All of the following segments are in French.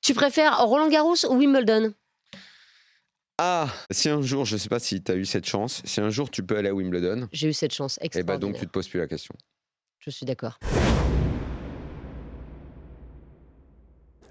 Tu préfères Roland-Garros ou Wimbledon? Ah! Si un jour, je sais pas si tu as eu cette chance, si un jour tu peux aller à Wimbledon, J'ai eu cette chance et bah, donc tu te extraordinaire. poses plus la question. Je suis d'accord.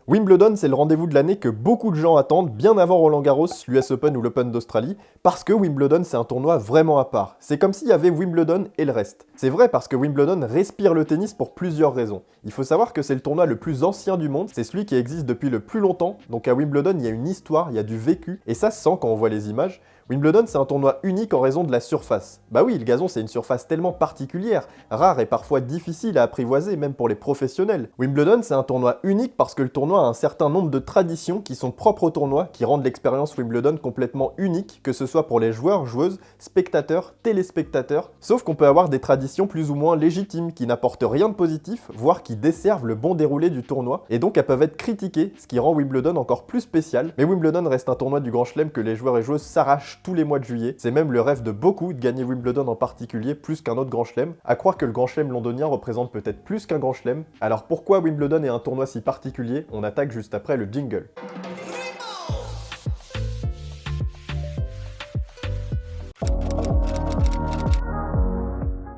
Wimbledon, c'est le rendez-vous de l'année que beaucoup de gens attendent bien avant Roland-Garros, l'US Open ou l'Open d'Australie, parce que Wimbledon, c'est un tournoi vraiment à part. C'est comme s'il y avait Wimbledon et le reste. C'est vrai parce que Wimbledon respire le tennis pour plusieurs raisons. Il faut savoir que c'est le tournoi le plus ancien du monde, c'est celui qui existe depuis le plus longtemps, donc à Wimbledon, il y a une histoire, il y a du vécu, et ça se sent quand on voit les images. Wimbledon, c'est un tournoi unique en raison de la surface. Bah oui, le gazon, c'est une surface tellement particulière, rare et parfois difficile à apprivoiser, même pour les professionnels. Wimbledon, c'est un tournoi unique parce que le tournoi a un certain nombre de traditions qui sont propres au tournoi, qui rendent l'expérience Wimbledon complètement unique, que ce soit pour les joueurs, joueuses, spectateurs, téléspectateurs. Sauf qu'on peut avoir des traditions plus ou moins légitimes, qui n'apportent rien de positif, voire qui desservent le bon déroulé du tournoi, et donc elles peuvent être critiquées, ce qui rend Wimbledon encore plus spécial. Mais Wimbledon reste un tournoi du Grand Chelem que les joueurs et joueuses s'arrachent tous les mois de juillet. C'est même le rêve de beaucoup de gagner Wimbledon en particulier plus qu'un autre Grand Chelem. À croire que le Grand Chelem londonien représente peut-être plus qu'un Grand Chelem. Alors pourquoi Wimbledon est un tournoi si particulier? On attaque juste après le jingle.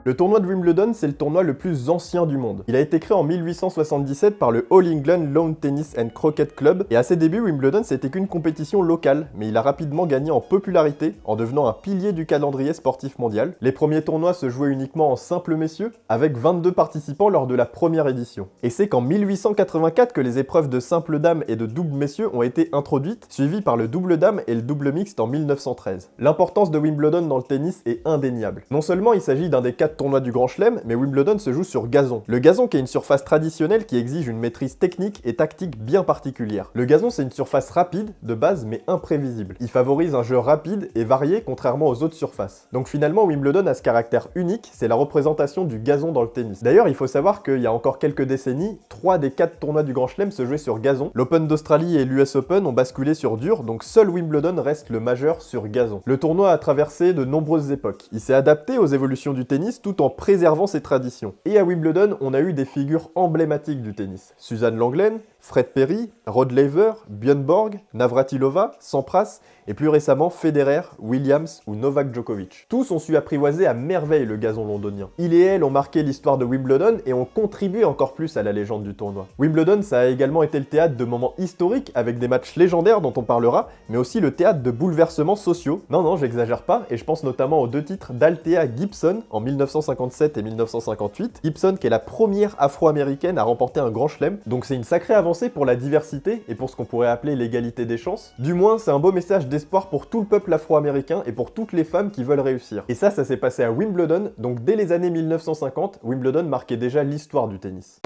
Le tournoi de Wimbledon, c'est le tournoi le plus ancien du monde. Il a été créé en 1877 par le All England Lawn Tennis and Croquet Club, et à ses débuts, Wimbledon c'était qu'une compétition locale, mais il a rapidement gagné en popularité en devenant un pilier du calendrier sportif mondial. Les premiers tournois se jouaient uniquement en simple messieurs, avec 22 participants lors de la première édition. Et c'est qu'en 1884 que les épreuves de simple dame et de double messieurs ont été introduites, suivies par le double dame et le double mixte en 1913. L'importance de Wimbledon dans le tennis est indéniable. Non seulement il s'agit d'un des 4 tournoi du Grand Chelem, mais Wimbledon se joue sur gazon. Le gazon qui est une surface traditionnelle qui exige une maîtrise technique et tactique bien particulière. Le gazon c'est une surface rapide, de base, mais imprévisible. Il favorise un jeu rapide et varié contrairement aux autres surfaces. Donc finalement Wimbledon a ce caractère unique, c'est la représentation du gazon dans le tennis. D'ailleurs il faut savoir qu'il y a encore quelques décennies, 3 des 4 tournois du Grand Chelem se jouaient sur gazon. L'Open d'Australie et l'US Open ont basculé sur dur, donc seul Wimbledon reste le majeur sur gazon. Le tournoi a traversé de nombreuses époques. Il s'est adapté aux évolutions du tennis tout en préservant ses traditions. Et à Wimbledon, on a eu des figures emblématiques du tennis. Suzanne Lenglen, Fred Perry, Rod Laver, Björn Borg, Navratilova, Sampras et plus récemment Federer, Williams ou Novak Djokovic. Tous ont su apprivoiser à merveille le gazon londonien. Il et elle ont marqué l'histoire de Wimbledon et ont contribué encore plus à la légende du tournoi. Wimbledon, ça a également été le théâtre de moments historiques avec des matchs légendaires dont on parlera, mais aussi le théâtre de bouleversements sociaux. Non, j'exagère pas, et je pense notamment aux 2 titres d'Althea Gibson en 1957 et 1958. Gibson qui est la première afro-américaine à remporter un grand chelem, donc c'est une sacrée avancée pour la diversité et pour ce qu'on pourrait appeler l'égalité des chances. Du moins, c'est un beau message d'espoir pour tout le peuple afro-américain et pour toutes les femmes qui veulent réussir. Et ça s'est passé à Wimbledon, donc dès les années 1950, Wimbledon marquait déjà l'histoire du tennis.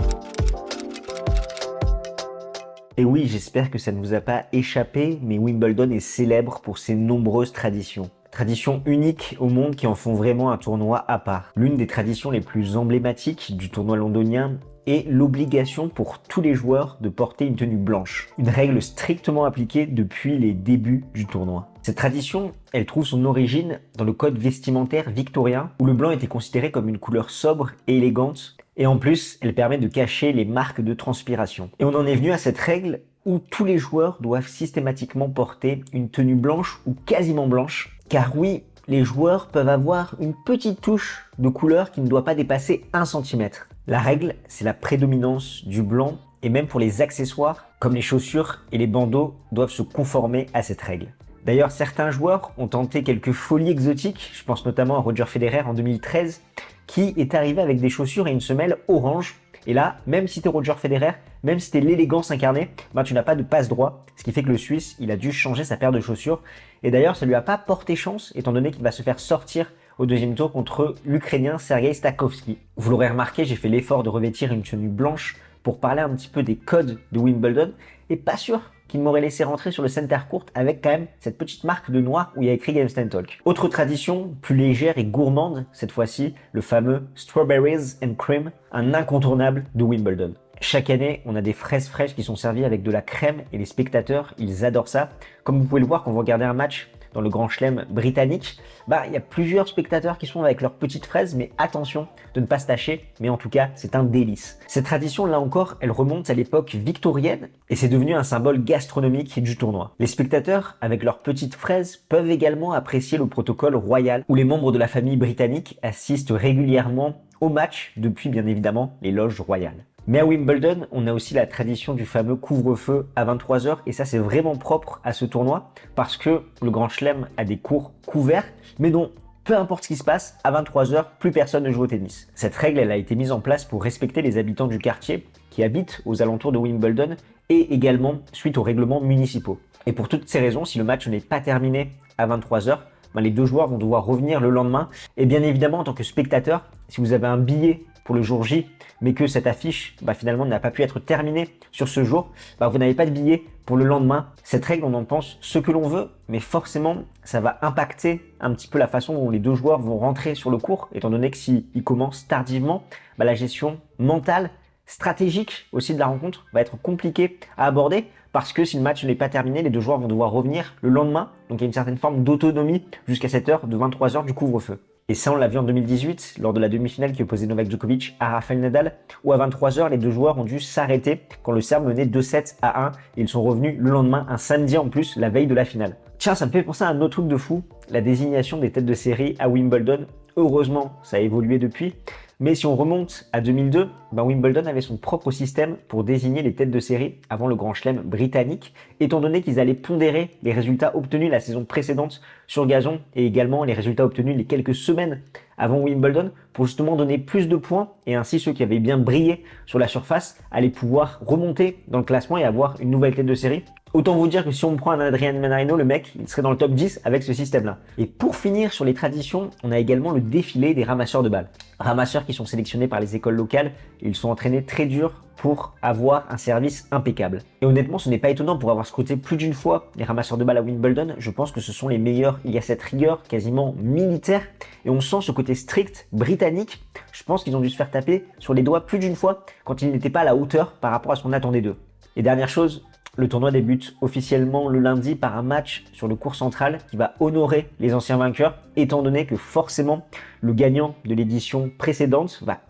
Et oui, j'espère que ça ne vous a pas échappé, mais Wimbledon est célèbre pour ses nombreuses traditions. Traditions uniques au monde qui en font vraiment un tournoi à part. L'une des traditions les plus emblématiques du tournoi londonien est l'obligation pour tous les joueurs de porter une tenue blanche. Une règle strictement appliquée depuis les débuts du tournoi. Cette tradition, elle trouve son origine dans le code vestimentaire victorien, où le blanc était considéré comme une couleur sobre et élégante, et en plus, elle permet de cacher les marques de transpiration. Et on en est venu à cette règle où tous les joueurs doivent systématiquement porter une tenue blanche ou quasiment blanche, car oui, les joueurs peuvent avoir une petite touche de couleur qui ne doit pas dépasser 1 cm. La règle, c'est la prédominance du blanc, et même pour les accessoires, comme les chaussures et les bandeaux, doivent se conformer à cette règle. D'ailleurs, certains joueurs ont tenté quelques folies exotiques, je pense notamment à Roger Federer en 2013, qui est arrivé avec des chaussures et une semelle orange. Et là, même si t'es Roger Federer, même si t'es l'élégance incarnée, tu n'as pas de passe-droit, ce qui fait que le Suisse, il a dû changer sa paire de chaussures. Et d'ailleurs, ça lui a pas porté chance, étant donné qu'il va se faire sortir au 2e tour contre l'Ukrainien Sergei Stakhovski. Vous l'aurez remarqué, j'ai fait l'effort de revêtir une tenue blanche pour parler un petit peu des codes de Wimbledon, et pas sûr qu'il m'aurait laissé rentrer sur le center court avec quand même cette petite marque de noir où il y a écrit Games Talk. Autre tradition, plus légère et gourmande, cette fois-ci, le fameux Strawberries and Cream, un incontournable de Wimbledon. Chaque année, on a des fraises fraîches qui sont servies avec de la crème et les spectateurs, ils adorent ça. Comme vous pouvez le voir quand vous regardez un match, dans le Grand Chelem britannique, il y a plusieurs spectateurs qui sont avec leurs petites fraises, mais attention de ne pas se tâcher, mais en tout cas, c'est un délice. Cette tradition, là encore, elle remonte à l'époque victorienne et c'est devenu un symbole gastronomique du tournoi. Les spectateurs, avec leurs petites fraises, peuvent également apprécier le protocole royal où les membres de la famille britannique assistent régulièrement au match depuis bien évidemment les loges royales. Mais à Wimbledon, on a aussi la tradition du fameux couvre-feu à 23h et ça c'est vraiment propre à ce tournoi parce que le Grand Chelem a des cours couverts, mais non, peu importe ce qui se passe, à 23h, plus personne ne joue au tennis. Cette règle, elle a été mise en place pour respecter les habitants du quartier qui habitent aux alentours de Wimbledon et également suite aux règlements municipaux. Et pour toutes ces raisons, si le match n'est pas terminé à 23h, les deux joueurs vont devoir revenir le lendemain. Et bien évidemment, en tant que spectateur, si vous avez un billet pour le jour J, mais que cette affiche finalement n'a pas pu être terminée sur ce jour, vous n'avez pas de billet pour le lendemain. Cette règle, on en pense ce que l'on veut, mais forcément, ça va impacter un petit peu la façon dont les deux joueurs vont rentrer sur le court, étant donné que s'ils commencent tardivement, la gestion mentale, stratégique aussi de la rencontre va être compliquée à aborder parce que si le match n'est pas terminé, les deux joueurs vont devoir revenir le lendemain. Donc il y a une certaine forme d'autonomie jusqu'à cette heure de 23h du couvre-feu. Et ça, on l'a vu en 2018 lors de la demi-finale qui opposait Novak Djokovic à Rafael Nadal, où à 23h, les deux joueurs ont dû s'arrêter quand le Serbe menait 2-7-1 et ils sont revenus le lendemain, un samedi en plus, la veille de la finale. Tiens, ça me fait penser à un autre truc de fou, la désignation des têtes de série à Wimbledon. Heureusement, ça a évolué depuis. Mais si on remonte à 2002, Wimbledon avait son propre système pour désigner les têtes de série avant le Grand Chelem britannique, étant donné qu'ils allaient pondérer les résultats obtenus la saison précédente sur gazon et également les résultats obtenus les quelques semaines avant Wimbledon pour justement donner plus de points et ainsi ceux qui avaient bien brillé sur la surface allaient pouvoir remonter dans le classement et avoir une nouvelle tête de série. Autant vous dire que si on prend un Adrian Manarino, le mec, il serait dans le top 10 avec ce système-là. Et pour finir sur les traditions, on a également le défilé des ramasseurs de balles. Ramasseurs qui sont sélectionnés par les écoles locales, ils sont entraînés très dur pour avoir un service impeccable. Et honnêtement, ce n'est pas étonnant pour avoir scruté plus d'une fois les ramasseurs de balles à Wimbledon. Je pense que ce sont les meilleurs. Il y a cette rigueur quasiment militaire et on sent ce côté strict britannique. Je pense qu'ils ont dû se faire taper sur les doigts plus d'une fois quand ils n'étaient pas à la hauteur par rapport à ce qu'on attendait d'eux. Et dernière chose, le tournoi débute officiellement le lundi par un match sur le court central qui va honorer les anciens vainqueurs, étant donné que forcément le gagnant de l'édition précédente va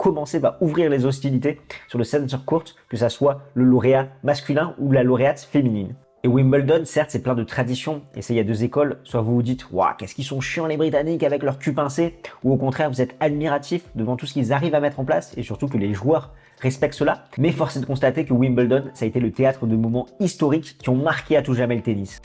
ouvrir les hostilités sur le center court, que ça soit le lauréat masculin ou la lauréate féminine. Et Wimbledon, certes, c'est plein de traditions, et ça, il y a deux écoles. Soit vous vous dites, waouh, qu'est-ce qu'ils sont chiants les Britanniques avec leur cul pincé, ou au contraire, vous êtes admiratif devant tout ce qu'ils arrivent à mettre en place, et surtout que les joueurs respectent cela. Mais force est de constater que Wimbledon, ça a été le théâtre de moments historiques qui ont marqué à tout jamais le tennis.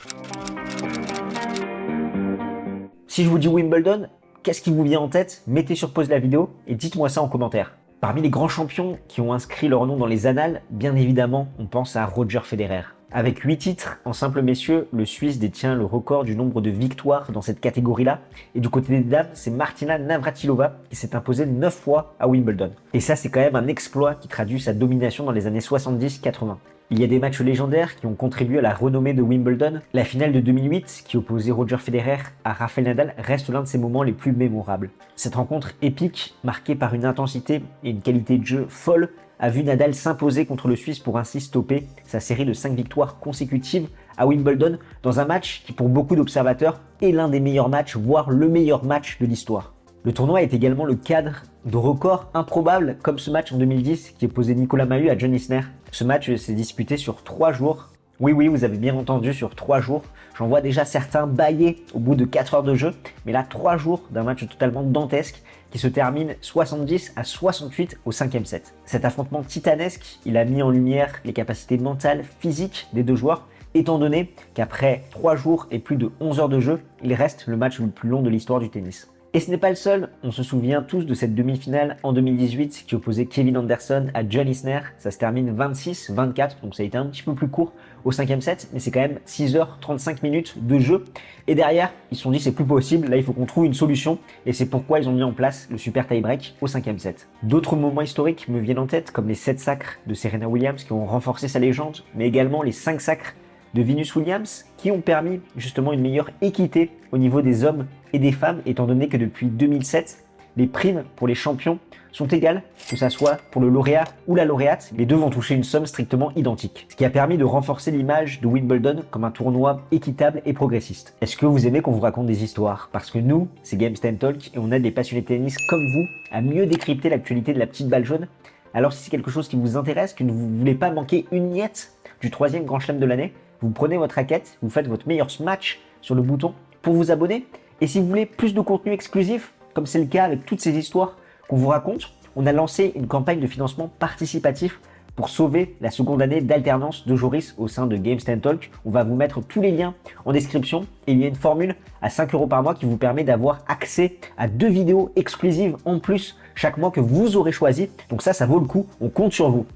Si je vous dis Wimbledon, qu'est-ce qui vous vient en tête? Mettez sur pause la vidéo et dites-moi ça en commentaire. Parmi les grands champions qui ont inscrit leur nom dans les annales, bien évidemment, on pense à Roger Federer. Avec 8 titres en simple messieurs, le Suisse détient le record du nombre de victoires dans cette catégorie-là. Et du côté des dames, c'est Martina Navratilova qui s'est imposée 9 fois à Wimbledon. Et ça, c'est quand même un exploit qui traduit sa domination dans les années 70-80. Il y a des matchs légendaires qui ont contribué à la renommée de Wimbledon. La finale de 2008, qui opposait Roger Federer à Rafael Nadal, reste l'un de ses moments les plus mémorables. Cette rencontre épique, marquée par une intensité et une qualité de jeu folle, a vu Nadal s'imposer contre le Suisse pour ainsi stopper sa série de 5 victoires consécutives à Wimbledon dans un match qui pour beaucoup d'observateurs est l'un des meilleurs matchs, voire le meilleur match de l'histoire. Le tournoi est également le cadre de records improbables comme ce match en 2010 qui opposait Nicolas Mahut à John Isner. Ce match s'est disputé sur 3 jours. Oui, vous avez bien entendu, sur 3 jours. J'en vois déjà certains bâiller au bout de 4 heures de jeu, mais là 3 jours d'un match totalement dantesque qui se termine 70-68 au 5e set. Cet affrontement titanesque, il a mis en lumière les capacités mentales, physiques des deux joueurs, étant donné qu'après 3 jours et plus de 11 heures de jeu, il reste le match le plus long de l'histoire du tennis. Et ce n'est pas le seul, on se souvient tous de cette demi-finale en 2018 qui opposait Kevin Anderson à John Isner. Ça se termine 26-24, donc ça a été un petit peu plus court au 5e set, mais c'est quand même 6h35 minutes de jeu. Et derrière, ils se sont dit c'est plus possible, là il faut qu'on trouve une solution, et c'est pourquoi ils ont mis en place le super tie-break au 5e set. D'autres moments historiques me viennent en tête, comme les 7 sacres de Serena Williams qui ont renforcé sa légende, mais également les 5 sacres de Venus Williams qui ont permis justement une meilleure équité au niveau des hommes et des femmes, étant donné que depuis 2007, les primes pour les champions sont égales, que ça soit pour le lauréat ou la lauréate, les deux vont toucher une somme strictement identique. Ce qui a permis de renforcer l'image de Wimbledon comme un tournoi équitable et progressiste. Est-ce que vous aimez qu'on vous raconte des histoires? Parce que nous, c'est Games Talk et on aide les passionnés de tennis comme vous à mieux décrypter l'actualité de la petite balle jaune. Alors si c'est quelque chose qui vous intéresse, que vous ne voulez pas manquer une miette du 3e Grand Chelem de l'année, vous prenez votre raquette, vous faites votre meilleur match sur le bouton pour vous abonner. Et si vous voulez plus de contenu exclusif, comme c'est le cas avec toutes ces histoires qu'on vous raconte, on a lancé une campagne de financement participatif pour sauver la seconde année d'alternance de Joris au sein de Games Talk. On va vous mettre tous les liens en description et il y a une formule à 5 € par mois qui vous permet d'avoir accès à 2 vidéos exclusives en plus chaque mois que vous aurez choisi. Donc ça vaut le coup, on compte sur vous.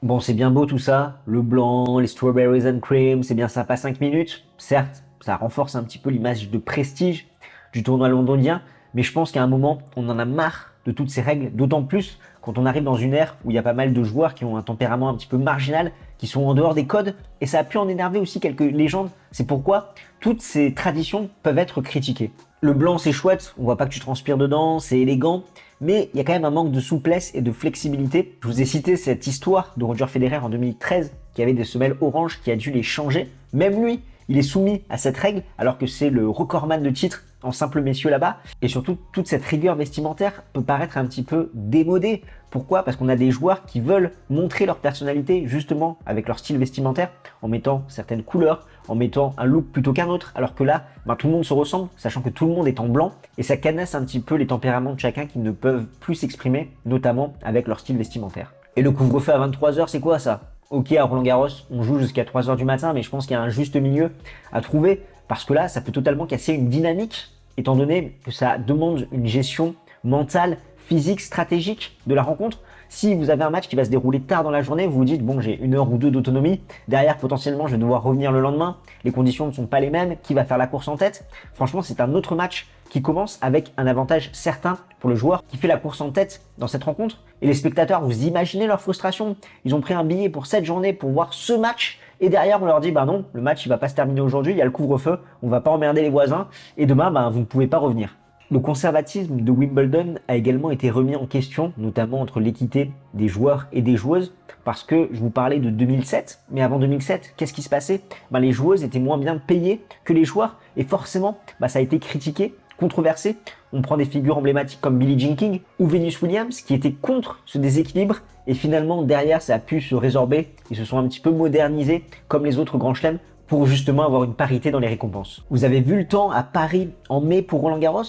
Bon, c'est bien beau tout ça, le blanc, les strawberries and cream, c'est bien sympa 5 minutes. Certes, ça renforce un petit peu l'image de prestige du tournoi londonien, mais je pense qu'à un moment, on en a marre de toutes ces règles, d'autant plus quand on arrive dans une ère où il y a pas mal de joueurs qui ont un tempérament un petit peu marginal, qui sont en dehors des codes, et ça a pu en énerver aussi quelques légendes. C'est pourquoi toutes ces traditions peuvent être critiquées. Le blanc, c'est chouette, on voit pas que tu transpires dedans, c'est élégant, mais il y a quand même un manque de souplesse et de flexibilité. Je vous ai cité cette histoire de Roger Federer en 2013, qui avait des semelles oranges, qui a dû les changer. Même lui, il est soumis à cette règle, alors que c'est le recordman de titre en simple messieurs là-bas. Et surtout, toute cette rigueur vestimentaire peut paraître un petit peu démodée. Pourquoi? Parce qu'on a des joueurs qui veulent montrer leur personnalité justement avec leur style vestimentaire, en mettant certaines couleurs, en mettant un look plutôt qu'un autre, alors que là, tout le monde se ressemble, sachant que tout le monde est en blanc, et ça canasse un petit peu les tempéraments de chacun qui ne peuvent plus s'exprimer, notamment avec leur style vestimentaire. Et le couvre-feu à 23 h, c'est quoi ça? Ok, à Roland-Garros, on joue jusqu'à 3 h du matin, mais je pense qu'il y a un juste milieu à trouver, parce que là, ça peut totalement casser une dynamique, étant donné que ça demande une gestion mentale, physique, stratégique de la rencontre. Si vous avez un match qui va se dérouler tard dans la journée, vous vous dites, bon, j'ai 1 heure ou 2 d'autonomie, derrière, potentiellement, je vais devoir revenir le lendemain, les conditions ne sont pas les mêmes, qui va faire la course en tête? Franchement, c'est un autre match qui commence avec un avantage certain pour le joueur qui fait la course en tête dans cette rencontre. Et les spectateurs, vous imaginez leur frustration? Ils ont pris un billet pour cette journée pour voir ce match, et derrière, on leur dit, bah non, le match, il va pas se terminer aujourd'hui, il y a le couvre-feu, on va pas emmerder les voisins, et demain, vous ne pouvez pas revenir. Le conservatisme de Wimbledon a également été remis en question, notamment entre l'équité des joueurs et des joueuses, parce que je vous parlais de 2007, mais avant 2007, qu'est-ce qui se passait? Les joueuses étaient moins bien payées que les joueurs, et forcément, ça a été critiqué, controversé. On prend des figures emblématiques comme Billie Jean King ou Venus Williams, qui étaient contre ce déséquilibre, et finalement, derrière, ça a pu se résorber, ils se sont un petit peu modernisés, comme les autres grands chelems, pour justement avoir une parité dans les récompenses. Vous avez vu le temps à Paris en mai pour Roland-Garros?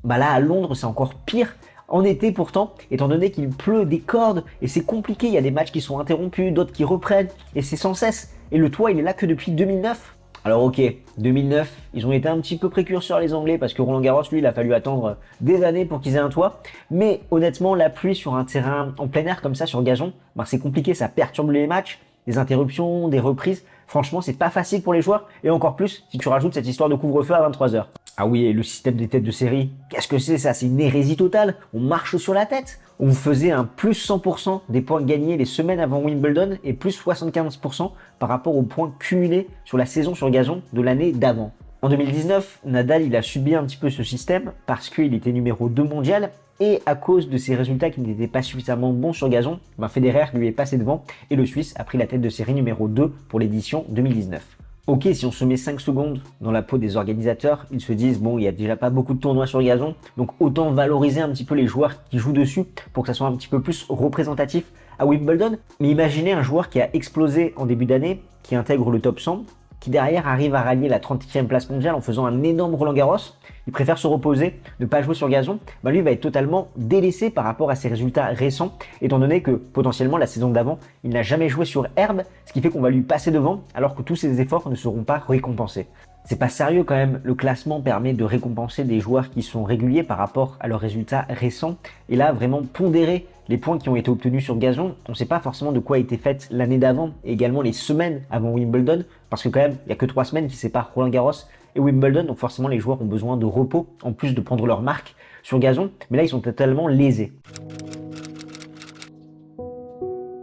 Là, à Londres, c'est encore pire. En été, pourtant, étant donné qu'il pleut des cordes et c'est compliqué, il y a des matchs qui sont interrompus, d'autres qui reprennent, et c'est sans cesse. Et le toit, il est là que depuis 2009. Alors ok, 2009, ils ont été un petit peu précurseurs les Anglais, parce que Roland-Garros, lui, il a fallu attendre des années pour qu'ils aient un toit. Mais honnêtement, la pluie sur un terrain en plein air comme ça, sur gazon, c'est compliqué, ça perturbe les matchs, des interruptions, des reprises. Franchement, c'est pas facile pour les joueurs, et encore plus si tu rajoutes cette histoire de couvre-feu à 23 h. Ah oui, et le système des têtes de série, qu'est-ce que c'est ça? C'est une hérésie totale, on marche sur la tête. On vous faisait un plus 100% des points gagnés les semaines avant Wimbledon et plus 75% par rapport aux points cumulés sur la saison sur gazon de l'année d'avant. En 2019, Nadal il a subi un petit peu ce système parce qu'il était numéro 2 mondial et à cause de ses résultats qui n'étaient pas suffisamment bons sur gazon, Federer lui est passé devant et le Suisse a pris la tête de série numéro 2 pour l'édition 2019. Ok, si on se met 5 secondes dans la peau des organisateurs, ils se disent, bon, il y a déjà pas beaucoup de tournois sur gazon, donc autant valoriser un petit peu les joueurs qui jouent dessus pour que ça soit un petit peu plus représentatif à Wimbledon. Mais imaginez un joueur qui a explosé en début d'année, qui intègre le top 100, qui derrière arrive à rallier la 30e place mondiale en faisant un énorme Roland-Garros, il préfère se reposer, ne pas jouer sur gazon, lui va être totalement délaissé par rapport à ses résultats récents, étant donné que potentiellement la saison d'avant, il n'a jamais joué sur herbe, ce qui fait qu'on va lui passer devant, alors que tous ses efforts ne seront pas récompensés. C'est pas sérieux quand même, le classement permet de récompenser des joueurs qui sont réguliers par rapport à leurs résultats récents, et là vraiment pondérer les points qui ont été obtenus sur gazon, on ne sait pas forcément de quoi a été faite l'année d'avant, et également les semaines avant Wimbledon, parce que quand même, il n'y a que 3 semaines qui séparent Roland-Garros et Wimbledon, donc forcément les joueurs ont besoin de repos, en plus de prendre leur marque sur gazon, mais là ils sont totalement lésés.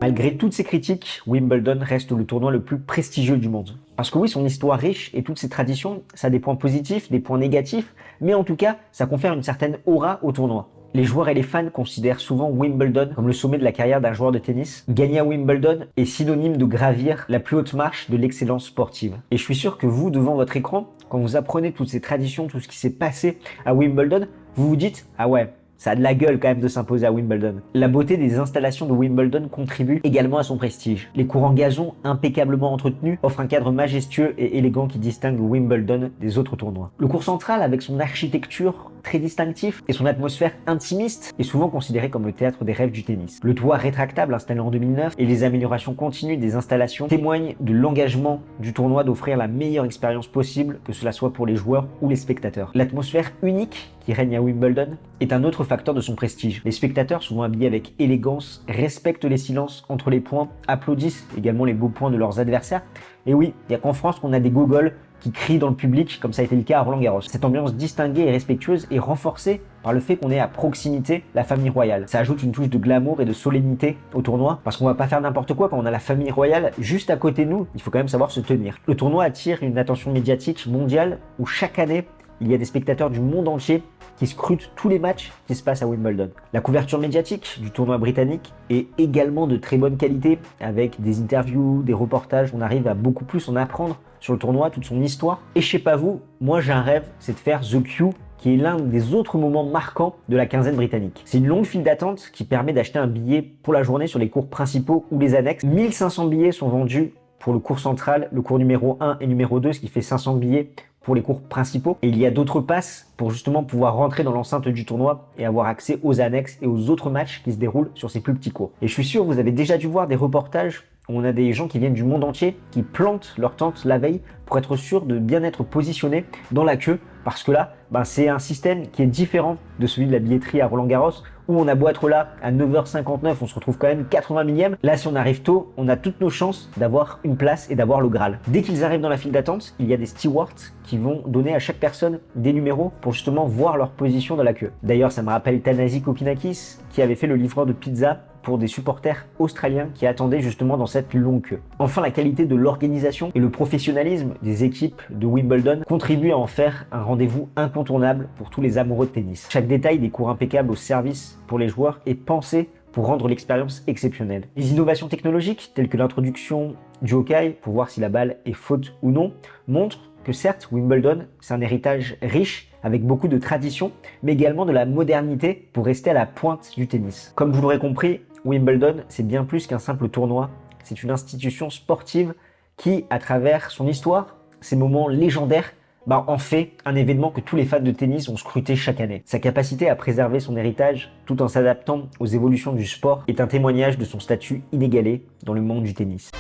Malgré toutes ces critiques, Wimbledon reste le tournoi le plus prestigieux du monde. Parce que oui, son histoire riche et toutes ses traditions, ça a des points positifs, des points négatifs, mais en tout cas, ça confère une certaine aura au tournoi. Les joueurs et les fans considèrent souvent Wimbledon comme le sommet de la carrière d'un joueur de tennis. Gagner à Wimbledon est synonyme de gravir la plus haute marche de l'excellence sportive. Et je suis sûr que vous, devant votre écran, quand vous apprenez toutes ces traditions, tout ce qui s'est passé à Wimbledon, vous vous dites « Ah ouais, ça a de la gueule quand même de s'imposer à Wimbledon ». La beauté des installations de Wimbledon contribue également à son prestige. Les cours en gazon, impeccablement entretenus, offrent un cadre majestueux et élégant qui distingue Wimbledon des autres tournois. Le cours central, avec son architecture très distinctif et son atmosphère intimiste, est souvent considéré comme le théâtre des rêves du tennis. Le toit rétractable installé en 2009 et les améliorations continues des installations témoignent de l'engagement du tournoi d'offrir la meilleure expérience possible, que cela soit pour les joueurs ou les spectateurs. L'atmosphère unique qui règne à Wimbledon est un autre facteur de son prestige. Les spectateurs, souvent habillés avec élégance, respectent les silences entre les points, applaudissent également les beaux points de leurs adversaires. Et oui, il n'y a qu'en France qu'on a des gogoles qui crient dans le public, comme ça a été le cas à Roland-Garros. Cette ambiance distinguée et respectueuse est renforcée par le fait qu'on est à proximité la famille royale. Ça ajoute une touche de glamour et de solennité au tournoi, parce qu'on va pas faire n'importe quoi quand on a la famille royale juste à côté de nous. Il faut quand même savoir se tenir. Le tournoi attire une attention médiatique mondiale où chaque année, il y a des spectateurs du monde entier qui scrutent tous les matchs qui se passent à Wimbledon. La couverture médiatique du tournoi britannique est également de très bonne qualité, avec des interviews, des reportages. On arrive à beaucoup plus en apprendre sur le tournoi, toute son histoire. Et je sais pas vous, moi j'ai un rêve, c'est de faire The Q, qui est l'un des autres moments marquants de la quinzaine britannique. C'est une longue file d'attente qui permet d'acheter un billet pour la journée sur les cours principaux ou les annexes. 1500 billets sont vendus pour le cours central, le cours numéro 1 et numéro 2, ce qui fait 500 billets pour les cours principaux. Et il y a d'autres passes pour justement pouvoir rentrer dans l'enceinte du tournoi et avoir accès aux annexes et aux autres matchs qui se déroulent sur ces plus petits cours. Et je suis sûr que vous avez déjà dû voir des reportages où on a des gens qui viennent du monde entier, qui plantent leur tente la veille pour être sûr de bien être positionnés dans la queue, parce que là, c'est un système qui est différent de celui de la billetterie à Roland-Garros, où on a beau être là à 9h59, on se retrouve quand même 80 millième. Là, si on arrive tôt, on a toutes nos chances d'avoir une place et d'avoir le Graal. Dès qu'ils arrivent dans la file d'attente, il y a des stewards qui vont donner à chaque personne des numéros pour justement voir leur position dans la queue. D'ailleurs, ça me rappelle Thanasi Kokinakis qui avait fait le livreur de pizza pour des supporters australiens qui attendaient justement dans cette longue queue. Enfin, la qualité de l'organisation et le professionnalisme des équipes de Wimbledon contribuent à en faire un rendez-vous incontournable pour tous les amoureux de tennis. Chaque détail des cours impeccables au service pour les joueurs est pensé pour rendre l'expérience exceptionnelle. Les innovations technologiques, telles que l'introduction du Hawkeye pour voir si la balle est faute ou non, montrent que certes, Wimbledon, c'est un héritage riche avec beaucoup de traditions, mais également de la modernité pour rester à la pointe du tennis. Comme vous l'aurez compris, Wimbledon, c'est bien plus qu'un simple tournoi. C'est une institution sportive qui, à travers son histoire, ses moments légendaires, en fait un événement que tous les fans de tennis ont scruté chaque année. Sa capacité à préserver son héritage tout en s'adaptant aux évolutions du sport est un témoignage de son statut inégalé dans le monde du tennis.